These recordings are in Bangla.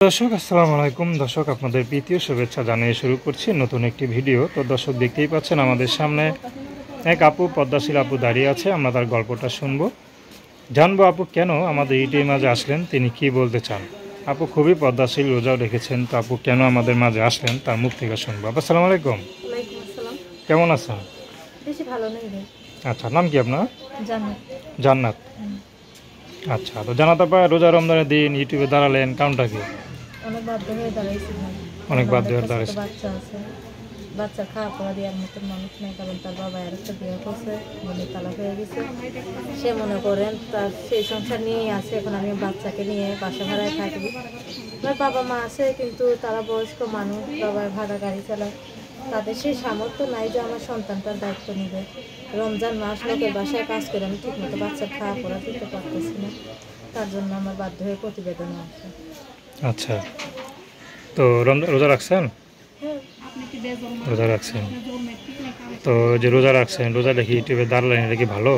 দর্শক আসসালামু আলাইকুম। দর্শক আপনাদের প্রীতীয় শুভেচ্ছা জানিয়ে শুরু করছি নতুন একটি ভিডিও। তো দর্শক দেখতেই পাচ্ছেন আমাদের সামনে এক আপু, পদ্মাশীল আপু দাঁড়িয়ে আছে। আমরা তার গল্পটা শুনবো, জানবো আপু কেন আমাদের ইউটিউব মাঝে আসলেন, তিনি কি বলতে চান। আপু খুবই পদ্মাশীল, রোজাও রেখেছেন, তো আপু কেন আমাদের মাঝে আসলেন তার মুখ থেকে শুনবো। আপু আসসালামু আলাইকুম। ওয়ালাইকুম আসসালাম। কেমন আছেন? বেশি ভালো নেই রে। আচ্ছা, নাম কি আপনার? জান্নাত। জান্নাত। আচ্ছা, তো জান্নাত আপা, রোজা রমজানের দিন ইউটিউবে দাঁড়ালেন, কারণটা কি? অনেক বাধ্য হয়ে দাঁড়াইছি ভাই। অনেক বাধ্য হয়ে একটা ছোট দাঁড়াইছেন। বাচ্চা আছে, বাচ্চা খাওয়া পড়া দেওয়ার মতন মানুষ নেই, কারণ তার বাবা আর একটা বিয়ে করছে, মনে তালাক হয়ে গেছে। সে মনে করেন তার সেই সংসার নিয়েই আছে। এখন আমি বাচ্চাকে নিয়ে বাসা ভাড়ায় থাকি। আমার বাবা মা আছে, কিন্তু তারা বয়স্ক মানুষ, বাবার ভাড়া গাড়ি চালায়। তাদের সেই সামর্থ্য নাই যে আমার সন্তানটার দায়িত্ব নেবে। রমজান মাস লোকের বাসায় কাজ করে আমি ঠিকমতো বাচ্চার খাওয়া পড়া দিতে পারতেছি না। তার জন্য আমার বাধ্য হয়ে প্রতিবেদনে আসে। আচ্ছা, তো রোজা রাখছেন? হ্যাঁ, রোজা রাখছেন, তো যে রোজা রাখছেন, রোজা দেখি ইউটিউবে দাঁড়ালেন, এটা কি ভালো?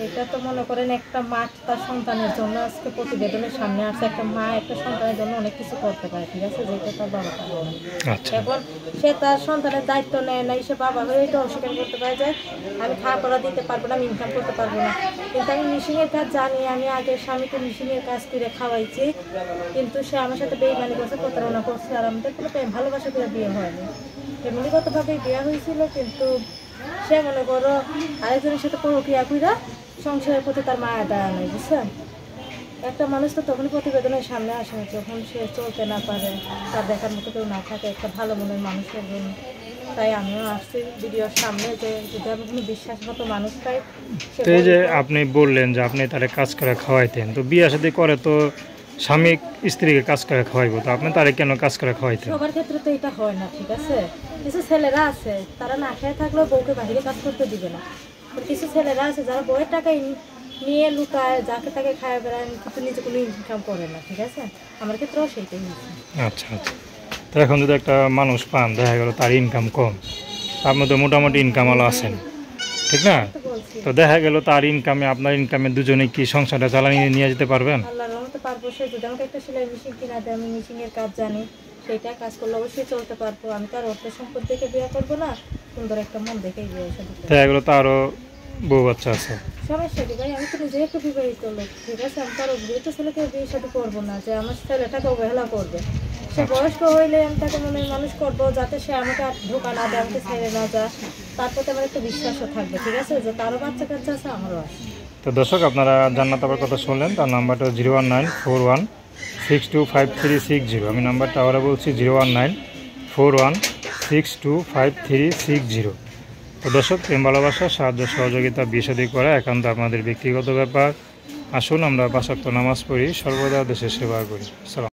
এটা তো মনে করেন একটা মা তার সন্তানের জন্য আজকে প্রতিবেদনের সামনে আসছে। একটা মা একটা সন্তানের জন্য অনেক কিছু করতে পারে, ঠিক আছে, যেটা তার বাবা পারে না। আচ্ছা, এখন সে তার সন্তানের দায়িত্ব নেয় নাই, সে বাবা হয়ে এটা অস্বীকার করতে পারে যে আমি খাওয়া পড়া দিতে পারবো না, আমি ইনকাম করতে পারবো না। কিন্তু আমি মিশিংয়ের কাজ জানি, আমি আগে স্বামীকে মিশিংয়ের কাজ করে খাওয়াইছি, কিন্তু সে আমার সাথে বেইমানি করছে, প্রতারণা করছে। আর আমাদের কোনো প্রেম ভালোবাসা করে বিয়ে হয়নি, ফ্যামিলিগতভাবেই বিয়ে হয়েছিল। কিন্তু সে মনে করো আরেকজনের সাথে প্রক্রিয়া কইরা সংসারের প্রতি তার মায়া দেওয়া নেই, বুঝছেন। একটা মানুষ তো তখনই প্রতিবেদনের সামনে আসে না যখন সে চলতে না পারে, তার দেখার মতো কেউ না থাকে একটা ভালো মনের মানুষের জন্য। তাই আমিও আসছি ভিডিওর সামনে, যে যদি আমি কোনো বিশ্বাসমতো মানুষ পাই। তো এই যে আপনি বললেন যে আপনি তারে কাজ করে খাওয়াইতেন, তো বিয়ে শাদী করে তো স্বামী স্ত্রীকে কাজ করে খাওয়াইবো, তো আপনি তারে কেন কাজ করে খাওয়াইতেন? সবার ক্ষেত্রে তো এটা হয় না, ঠিক আছে। কিছু ছেলেরা আছে তারা না খেয়ে থাকলেও বউকে বাইরে কাজ করতে দিবে না। কিছু ছেলেরা আছে যারা বউয়ের টাকা নিয়ে লুকায়, যাকে তাকে খায় বেড়ায়, কিন্তু নিজে কোনো ইনকাম করে না, ঠিক আছে। আমার ক্ষেত্রেও সেইটাই হয়েছে। আচ্ছা আচ্ছা, তো এখন যদি একটা মানুষ পান, দেখা গেল তার ইনকাম কম, তার মধ্যে মোটামুটি ইনকামওয়ালা আছেন, ঠিক না? তো বলছি তো দেখা গেল তার ইনকামে আপনার ইনকামে দুজনে কি সংসারটা চালানিয়ে নিয়ে যেতে পারবেন? আল্লাহর রহমতে পারবো। সে যদি আমাকে একটা সেলাই মেশিন কিনা দেয়, আমি মেশিনের কাজ জানি, সেইটা কাজ করলে অবশ্যই চলতে পারবো। আমি তার অর্থ সম্পদ দেখে বিয়ে করবো না, সুন্দর একটা মন দেখেই বিয়ে সাথে। দেখা গেলো তারও বউ বাচ্চা আছে। সমস্যা কি ভাই, আমি তো নিজে একটু বিবাহিত লোক, ঠিক আছে। আমি তার অবিবাহিত ছেলেকে বিয়ে সাথে করবো না যে আমার ছেলেটাকে অবহেলা করবে। সে বয়স্ক হইলে আমি তাকে মনে মানুষ করবো, যাতে সে আমাকে আর ধোকা না দেয়, আমাকে ছেড়ে না যায়। তার প্রতি আমার একটা বিশ্বাসও থাকবে, ঠিক আছে, যে তারও বাচ্চা কাচ্চা আছে, আমারও আছে। তো দর্শক আপনারা জান্নাত আপার কথা শুনলেন, তার নাম্বারটা 01941625360। আমি নাম্বারটা আবার বলছি 01941625360। তো দর্শক, প্রেম ভালোবাসা, সাহায্য সহযোগিতা, বিয়ে শাদী করা একান্ত আপনাদের ব্যক্তিগত ব্যাপার। আসুন আমরা 5 ওয়াক্ত নামাজ পড়ি, সর্বদা দেশের সেবা করি।